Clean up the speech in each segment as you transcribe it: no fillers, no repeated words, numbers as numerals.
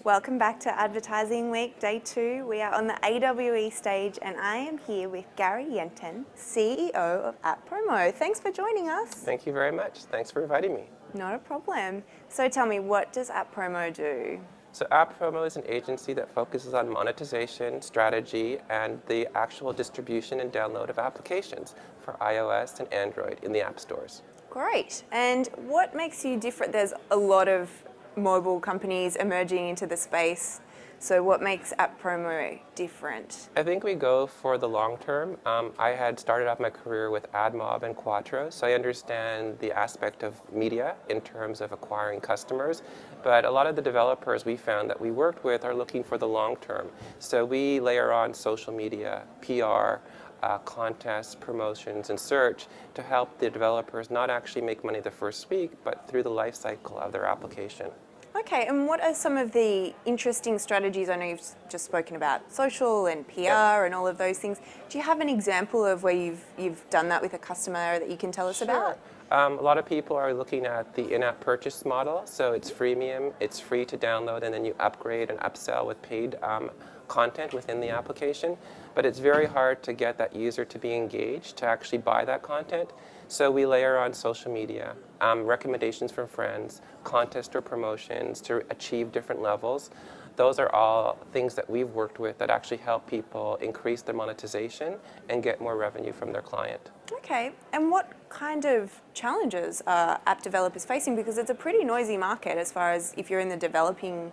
Welcome back to Advertising Week, Day 2. We are on the AWE stage and I am here with Gary Yenten, CEO of AppPromo. Thanks for joining us. Thank you very much. Thanks for inviting me. Not a problem. So tell me, what does AppPromo do? So AppPromo is an agency that focuses on monetization, strategy, and the actual distribution and download of applications for iOS and Android in the app stores. Great. And what makes you different? There's a lot of mobile companies emerging into the space. So what makes AppPromo different? I think we go for the long term. I had started off my career with AdMob and Quattro, so I understand the aspect of media in terms of acquiring customers. But a lot of the developers we found that we worked with are looking for the long term. So we layer on social media, PR, contests, promotions, and search to help the developers not actually make money the first week, but through the life cycle of their application. Okay, and what are some of the interesting strategies? I know you've just spoken about social and PR and all of those things. Do you have an example of where you've done that with a customer that you can tell us about? A lot of people are looking at the in-app purchase model, so it's freemium, it's free to download, and then you upgrade and upsell with paid content within the application. But it's very hard to get that user to be engaged, to actually buy that content. So we layer on social media, recommendations from friends, contest or promotions to achieve different levels. Those are all things that we've worked with that actually help people increase their monetization and get more revenue from their client. Okay, and what kind of challenges are app developers facing? Because it's a pretty noisy market as far as if you're in the developing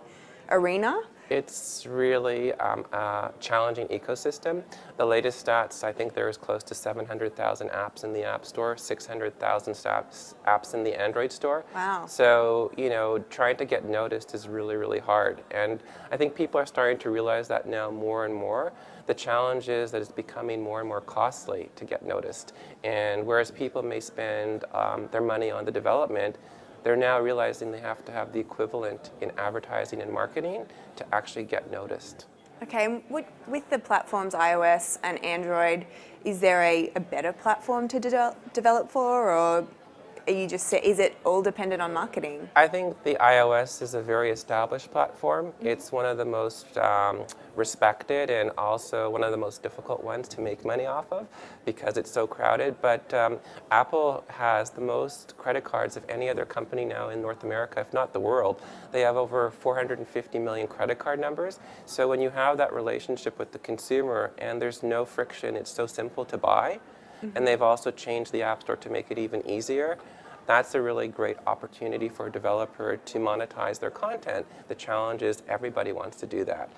arena. It's really a challenging ecosystem. The latest stats, I think there is close to 700,000 apps in the App Store, 600,000 apps in the Android store. Wow. So, trying to get noticed is really, really hard. And I think people are starting to realize that now more and more. The challenge is that it's becoming more and more costly to get noticed. And whereas people may spend their money on the development, they're now realizing they have to have the equivalent in advertising and marketing to actually get noticed. Okay, with the platforms iOS and Android, is there a better platform to develop for, or is it all dependent on marketing? I think the iOS is a very established platform. It's one of the most respected and also one of the most difficult ones to make money off of because it's so crowded. But Apple has the most credit cards of any other company now in North America, if not the world. They have over 450 million credit card numbers. So when you have that relationship with the consumer and there's no friction, it's so simple to buy. And they've also changed the App Store to make it even easier. That's a really great opportunity for a developer to monetize their content. The challenge is everybody wants to do that.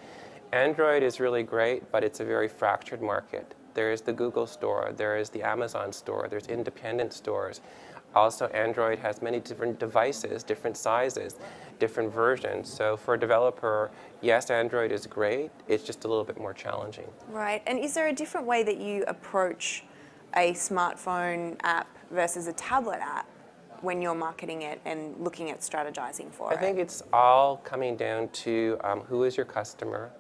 Android is really great, but it's a very fractured market. There is the Google Store, there is the Amazon Store, there's independent stores. Also, Android has many different devices, different sizes, different versions. So for a developer, yes, Android is great. It's just a little bit more challenging. Right, and is there a different way that you approach a smartphone app versus a tablet app when you're marketing it and looking at strategizing for it? I think it's all coming down to who is your customer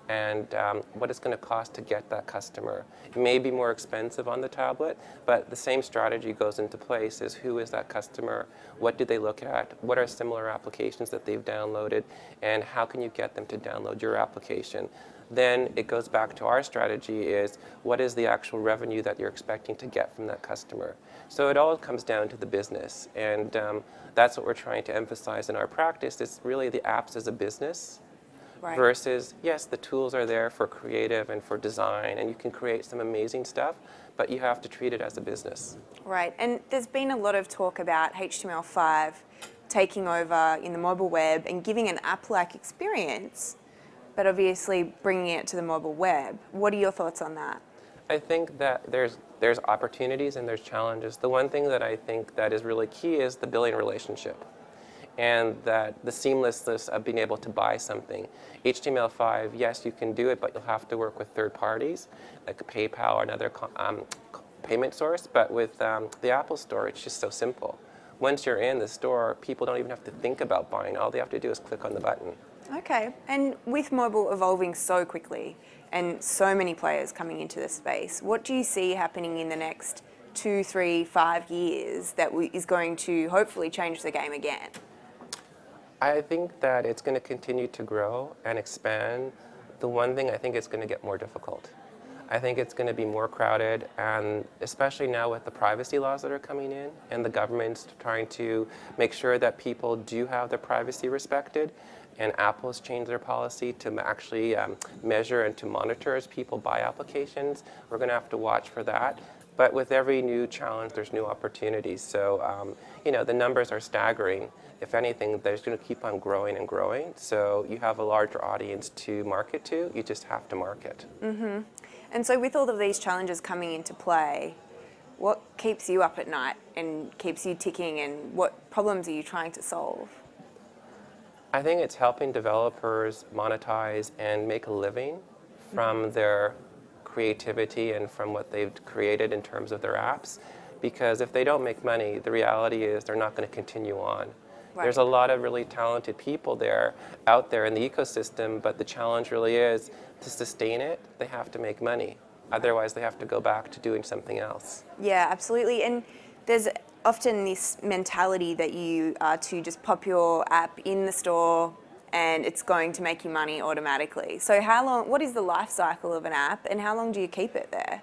and what it's going to cost to get that customer. It may be more expensive on the tablet, but the same strategy goes into place is who is that customer, what do they look at, what are similar applications that they've downloaded, and how can you get them to download your application. Then it goes back to our strategy is what is the actual revenue that you're expecting to get from that customer. So it all comes down to the business, and that's what we're trying to emphasize in our practice. It's really the apps as a business versus, yes, the tools are there for creative and for design, and you can create some amazing stuff, but you have to treat it as a business. Right, and there's been a lot of talk about HTML5 taking over in the mobile web and giving an app-like experience, but obviously bringing it to the mobile web. What are your thoughts on that? I think that there's opportunities and there's challenges. The one thing that I think that is really key is the billing relationship and that the seamlessness of being able to buy something. HTML5, yes, you can do it, but you'll have to work with third parties like PayPal or another payment source. But with the Apple Store, it's just so simple. Once you're in the store, people don't even have to think about buying. All they have to do is click on the button. Okay, and with mobile evolving so quickly and so many players coming into the space, what do you see happening in the next 2, 3, 5 years that is going to hopefully change the game again? I think that it's going to continue to grow and expand. The one thing I think it's going to get more difficult. I think it's going to be more crowded, and especially now with the privacy laws that are coming in and the government's trying to make sure that people do have their privacy respected, and Apple's changed their policy to actually measure and to monitor as people buy applications. We're going to have to watch for that. But with every new challenge, there's new opportunities. So, you know, the numbers are staggering. If anything, they're going to keep on growing and growing. So you have a larger audience to market to. You just have to market. Mm-hmm. And so with all of these challenges coming into play, what keeps you up at night and keeps you ticking, and what problems are you trying to solve? I think it's helping developers monetize and make a living from their creativity and from what they've created in terms of their apps. Because if they don't make money, the reality is they're not going to continue on. Right. There's a lot of really talented people out there in the ecosystem, but the challenge really is to sustain it, they have to make money. Otherwise, they have to go back to doing something else. Yeah, absolutely. And there's often this mentality that you are to just pop your app in the store and it's going to make you money automatically. So what is the life cycle of an app, and how long do you keep it there?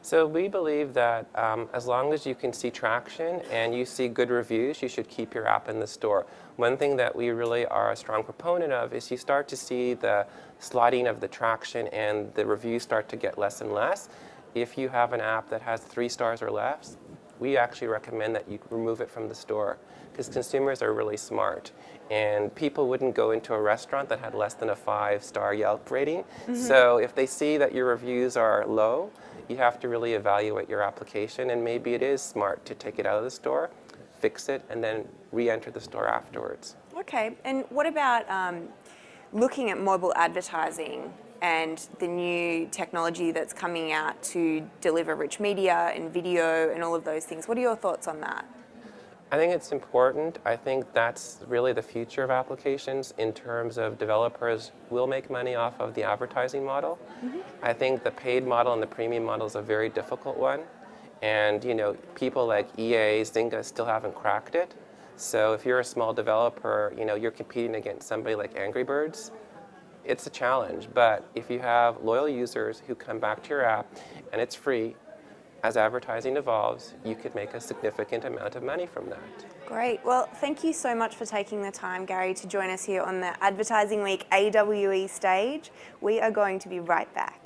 So we believe that as long as you can see traction and you see good reviews, you should keep your app in the store. One thing that we really are a strong proponent of is you start to see the sliding of the traction and the reviews start to get less and less. If you have an app that has 3 stars or less, we actually recommend that you remove it from the store, because consumers are really smart. And people wouldn't go into a restaurant that had less than a 5-star Yelp rating. Mm-hmm. So if they see that your reviews are low, you have to really evaluate your application, and maybe it is smart to take it out of the store, fix it, and then re-enter the store afterwards. Okay, and what about looking at mobile advertising and the new technology that's coming out to deliver rich media and video and all of those things? What are your thoughts on that? I think it's important. I think that's really the future of applications in terms of developers will make money off of the advertising model. Mm-hmm. I think the paid model and the premium model is a very difficult one. And you know, people like EA, Zynga still haven't cracked it. So if you're a small developer, you know, you're competing against somebody like Angry Birds. It's a challenge, but if you have loyal users who come back to your app and it's free, as advertising evolves, you could make a significant amount of money from that. Great. Well, thank you so much for taking the time, Gary, to join us here on the Advertising Week AWE stage. We are going to be right back.